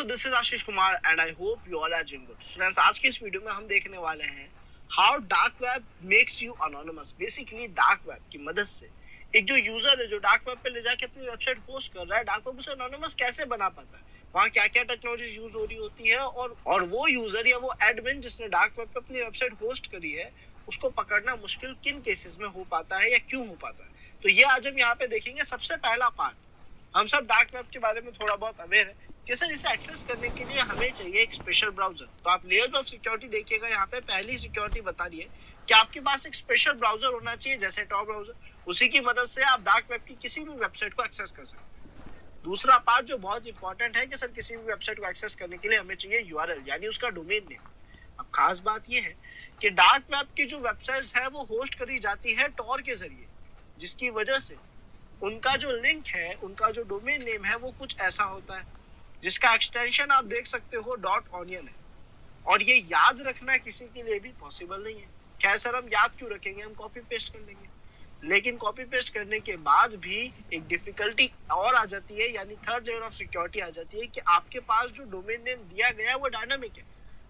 This is Ashish Kumar and I hope you all are doing good. Students, आज के इस video में हम देखने वाले हैं how dark web makes you anonymous. Basically dark web की मदद से एक जो यूजर है जो डार्क वेब पे ले जाके अपनी वेबसाइट पोस्ट कर रहा है, डार्क वेब उसे अनोनिमस कैसे बना पाता है, वहाँ क्या क्या टेक्नोलॉजी यूज हो रही होती है और वो यूजर या वो एडमिन जिसने डार्क वेब पे अपनी वेबसाइट होस्ट करी है उसको पकड़ना मुश्किल किन केसेस में हो पाता है या क्यों हो पाता है। तो ये आज हम यहाँ पे देखेंगे। सबसे पहला पार्ट, हम सब डार्क वेब के बारे में थोड़ा बहुत अवेयर है कि सर इसे एक्सेस करने के लिए हमें चाहिए एक स्पेशल ब्राउजर। तो आप लेयर्स ऑफ सिक्योरिटी देखिएगा, यहाँ पे पहली सिक्योरिटी बता रही है कि आपके पास एक स्पेशल ब्राउजर होना चाहिए जैसे टॉर ब्राउजर। उसी की मदद से आप डार्क वेब की किसी भी वेबसाइट को एक्सेस कर सकते हैं। दूसरा पार्ट जो बहुत इंपॉर्टेंट है कि सर किसी भी वेबसाइट को एक्सेस करने के लिए हमें चाहिए यूआरएल यानी उसका डोमेन नेम। अब खास बात यह है कि डार्क वेब की जो वेबसाइट्स है वो होस्ट करी जाती है टॉर के जरिए, जिसकी वजह से उनका जो लिंक है, उनका जो डोमेन नेम है वो कुछ ऐसा होता है जिसका एक्सटेंशन आप देख सकते हो .onion है। और ये याद रखना किसी के लिए भी पॉसिबल नहीं है। खैर सर हम याद क्यों रखेंगे, हम कॉपी पेस्ट कर लेंगे। लेकिन कॉपी पेस्ट करने के बाद भी एक डिफिकल्टी और आ जाती है, यानी थर्ड लेयर ऑफ सिक्योरिटी आ जाती है कि आपके पास जो डोमेन नेम दिया गया है वो डायनामिक है।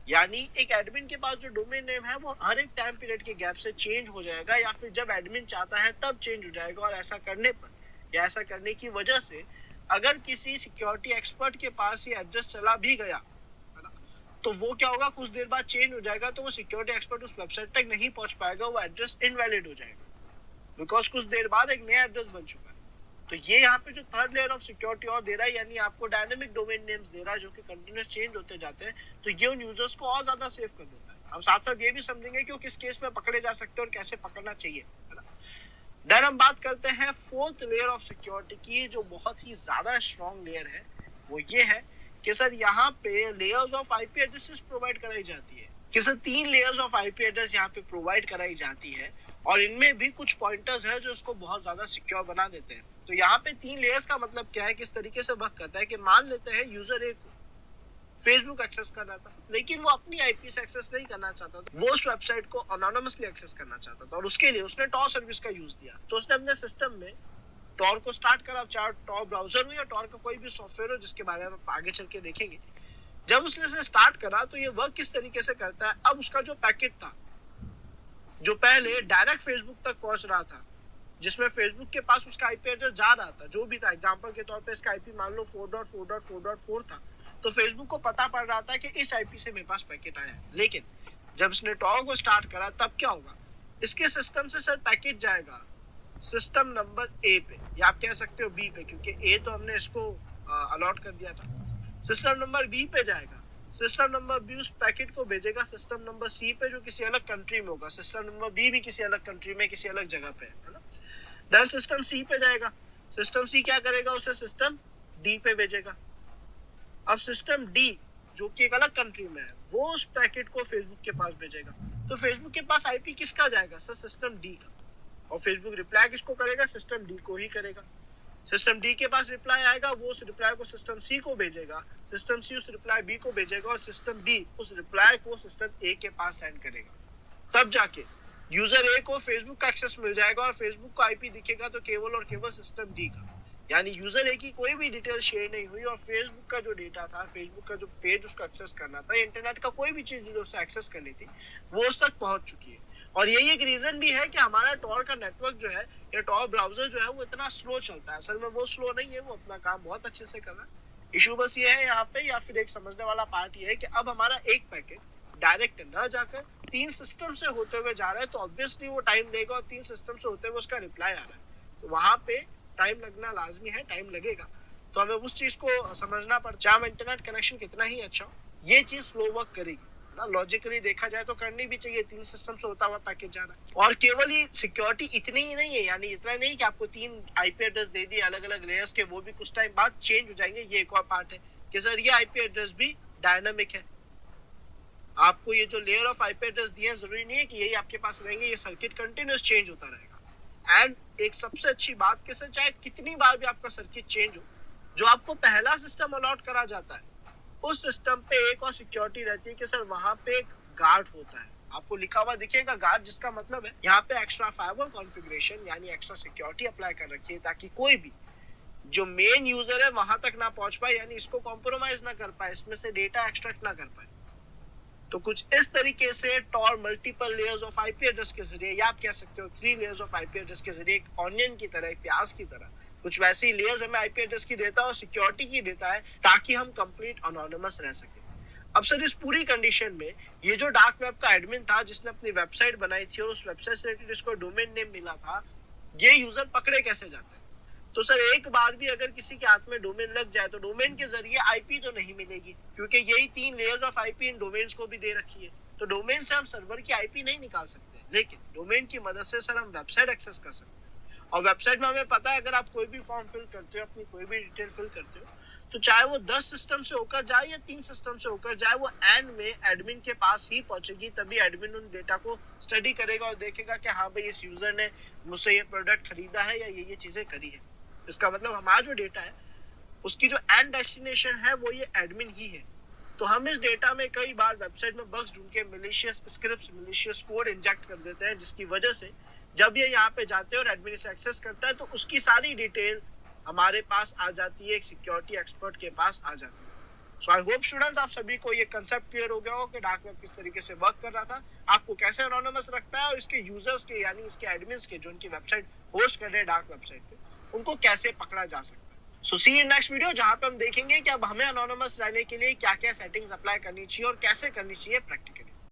यानी एक एडमिन के पास जो डोमेन नेम है वो हर एक टाइम पीरियड के गैप से चेंज हो जाएगा, या फिर जब एडमिन चाहता है तब चेंज हो जाएगा। और ऐसा करने पर या ऐसा करने की वजह से अगर किसी सिक्योरिटी एक्सपर्ट के पास ये एड्रेस चला भी गया है ना, तो वो क्या होगा, कुछ देर बाद चेंज हो जाएगा, तो वो सिक्योरिटी एक्सपर्ट उस वेबसाइट तक नहीं पहुंच पाएगा, वो एड्रेस इनवैलिड हो जाएगा बिकॉज कुछ देर बाद एक नया एड्रेस बन चुका है। तो ये यहाँ पे जो थर्ड लेयर ऑफ सिक्योरिटी और दे रहा है, यानी आपको डायनेमिक डोमेन नेम्स दे रहा है जो कि कंटिन्यूस चेंज होते जाते हैं, तो ये उन यूजर्स को और ज्यादा सेव कर देता है। हम साथ साथ ये भी समझेंगे कि वो किस केस में पकड़े जा सकते हैं और कैसे पकड़ना चाहिए, है ना। देन हम बात करते हैं फोर्थ लेयर ऑफ सिक्योरिटी की, जो बहुत ही ज्यादा स्ट्रॉन्ग लेयर है। वो ये है कि सर यहाँ पे layers of IP addresses provide कराई जाती है कि sir 3 layers of IP address यहाँ पे प्रोवाइड कराई जाती है और इनमें भी कुछ पॉइंटर्स है जो इसको बहुत ज्यादा सिक्योर बना देते हैं। तो यहाँ पे 3 लेयर्स का मतलब क्या है, किस तरीके से वर्क करता है कि मान लेते हैं यूजर एक फेसबुक एक्सेस करना था, लेकिन वो अपनी आईपी से एक्सेस नहीं करना चाहता था, वो उस वेबसाइट को अनोनिमसली एक्सेस करना चाहता था और उसके लिए उसने टॉर सर्विस का यूज किया। तो उसने अपने सिस्टम में टॉर को स्टार्ट करा, चाहे टॉर ब्राउजर हो या टॉर का कोई भी सॉफ्टवेयर हो, जिसके बारे में आगे चल के देखेंगे। जब उसने स्टार्ट करा तो ये वर्क किस तरीके से करता है, अब उसका जो पैकेट था जो पहले डायरेक्ट फेसबुक तक पहुंच रहा था, जिसमें फेसबुक के पास उसका आईपी एड्रेस जा रहा था, जो भी था, एग्जांपल के तौर पे इसका आईपी मान लो 4.4.4.4 था, तो फेसबुक को पता पड़ रहा था कि इस आईपी से मेरे पास पैकेट आया है। लेकिन जब इसने टॉर को स्टार्ट करा तब क्या होगा, इसके सिस्टम से सर पैकेट जाएगा सिस्टम नंबर ए पे, या आप कह सकते हो बी पे, क्योंकि ए तो हमने इसको अलॉट कर दिया था। सिस्टम नंबर बी पे जाएगा, सिस्टम नंबर बी उस पैकेट को भेजेगा सिस्टम नंबर सी पे जो किसी अलग कंट्री में होगा, सिस्टम नंबर बी भी किसी अलग कंट्री में किसी अलग जगह पे है ना। देन सिस्टम सी पे जाएगा, सिस्टम सी क्या करेगा, उसे सिस्टम डी पे भेजेगा। अब सिस्टम डी जो कि एक अलग कंट्री में है वो उस पैकेट को फेसबुक के पास भेजेगा। तो फेसबुक के पास आईपी किसका जाएगा, सर सिस्टम डी का, और फेसबुक रिप्लाई किसको करेगा, सिस्टम डी को ही करेगा। सिस्टम डी के पास रिप्लाई आएगा, वो उस रिप्लाई को सिस्टम सी को भेजेगा, सिस्टम सी उस रिप्लाई बी को भेजेगा और सिस्टम बी उस रिप्लाई को सिस्टम ए के पास सेंड करेगा। तब जाके यूजर ए को फेसबुक का एक्सेस मिल जाएगा और फेसबुक को आईपी दिखेगा तो केवल और केवल सिस्टम डी का, यानी यूजर ए की कोई भी डिटेल शेयर नहीं हुई और फेसबुक का जो डेटा था, फेसबुक का जो पेज उसको एक्सेस करना था, इंटरनेट का कोई भी चीज जो उसे एक्सेस करनी थी वो उस तक पहुंच चुकी है। और यही एक रीजन भी है कि हमारा टॉर का नेटवर्क जो है या टॉर ब्राउजर जो है वो इतना स्लो चलता है। असल में वो स्लो नहीं है, वो अपना काम बहुत अच्छे से कर रहा है। इशू बस ये है यहाँ पे, या फिर एक समझने वाला पार्ट ये है कि अब हमारा एक पैकेट डायरेक्ट न जाकर 3 सिस्टम से होते हुए जा रहा है, तो ऑब्वियसली वो टाइम लेगा और 3 सिस्टम से होते हुए उसका रिप्लाई आ रहा है, तो वहां पे टाइम लगना लाजमी है, टाइम लगेगा। तो हमें उस चीज को समझना पड़, चाहे इंटरनेट कनेक्शन कितना ही अच्छा हो, ये चीज स्लो वर्क करेगी ना। लॉजिकली देखा जाए तो करनी भी चाहिए, 3 सिस्टम से होता हुआ पैकेज जा रहा है। और केवल ही सिक्योरिटी इतनी ही नहीं है, यानी इतना नहीं कि आपको 3 आईपी एड्रेस दे दिए अलग अलग लेयर्स के, वो भी कुछ टाइम बाद चेंज हो जाएंगे। ये एक और पार्ट है कि सर ये आईपी एड्रेस भी डायनामिक है। आपको ये जो लेयर ऑफ आईपी एड्रेस दिए हैं, जरूरी नहीं है कि यही आपके पास रहेंगे, ये सर्किट कंटिन्यूस चेंज होता रहेगा। एंड एक सबसे अच्छी बात कि सर चाहे कितनी बार भी आपका सर्किट चेंज हो, जो आपको पहला सिस्टम अलॉट करा जाता है उस सिस्टम पे एक और सिक्योरिटी रहती है कि सर वहां पे एक गार्ड होता है, आपको लिखा हुआ दिखेगा गार्ड, जिसका मतलब है यहाँ पे एक्स्ट्रा फायरवॉल कॉन्फ़िगरेशन यानी एक्स्ट्रा सिक्योरिटी अप्लाई कर रखी है ताकि कोई भी जो मेन यूजर है वहां तक ना पहुंच पाए, यानी इसको कॉम्प्रोमाइज ना कर पाए, इसमें से डेटा एक्सट्रैक्ट ना कर पाए। तो कुछ इस तरीके से Tor multiple layers of IP address के जरिए, या आप कह सकते हो 3 लेयर्स ऑफ आईपी एड्रेस के जरिए, एक ऑनियन की तरह, एक प्याज की तरह कुछ वैसी लेयर्स हमें आईपी एड्रेस की देता है और सिक्योरिटी की देता है, ताकि हम कंप्लीट अनोनिमस रह सके। अब सर इस पूरी कंडीशन में ये जो डार्क वेब का एडमिन था जिसने अपनी वेबसाइट बनाई थी और उस वेबसाइट से रिलेटेड इसको डोमेन नेम मिला था, ये यूजर पकड़े कैसे जाते हैं? तो सर एक बार भी अगर किसी के हाथ में डोमेन लग जाए तो डोमेन के जरिए आईपी तो नहीं मिलेगी, क्योंकि यही 3 layers of IP in domains को भी दे रखी है। तो डोमेन से हम सर्वर की आईपी नहीं निकाल सकते, लेकिन डोमेन की मदद से सर हम वेबसाइट एक्सेस कर सकते हैं। और वेबसाइट में हमें पता है, अगर आप कोई भी फॉर्म फिल करते हो, अपनी कोई भी डिटेल फिल करते हो, तो चाहे वो 10 सिस्टम से होकर जाए या 3 सिस्टम से होकर जाए, वो एंड में एडमिन के पास ही पहुंचेगी। तभी एडमिन उन डेटा को स्टडी करेगा और देखेगा कि हाँ भाई इस यूजर ने मुझसे ये प्रोडक्ट खरीदा है या ये चीजें करी है। इसका मतलब हमारा जो डेटा है उसकी जो एंड डेस्टिनेशन है वो ये एडमिन ही है। तो हम इस डेटा में कई बार वेबसाइट में बग्स ढूंढ के malicious scripts, malicious code inject कर देते हैं, जिसकी वजह से जब ये यहाँ पे जाते हैं और एडमिन से एक्सेस करता है तो उसकी सारी डिटेल हमारे पास आ जाती है, एक सिक्योरिटी एक्सपर्ट के पास आ जाती है। सो आई होप स्टूडेंट्स आप सभी को ये कंसेप्ट क्लियर हो गया हो कि डार्क वेब किस तरीके से वर्क कर रहा था, आपको कैसे एनोनिमस रखता है और इसके यूजर्स के, यानी इसके एडमिन्स के जो उनकी वेबसाइट होस्ट कर रहे हैं डार्क वेबसाइट पे, उनको कैसे पकड़ा जा सकता है। सो सी इन नेक्स्ट वीडियो, जहां पे हम देखेंगे कि अब हमें एनोनिमस रहने के लिए क्या क्या सेटिंग्स अप्लाई करनी चाहिए और कैसे करनी चाहिए प्रैक्टिकली।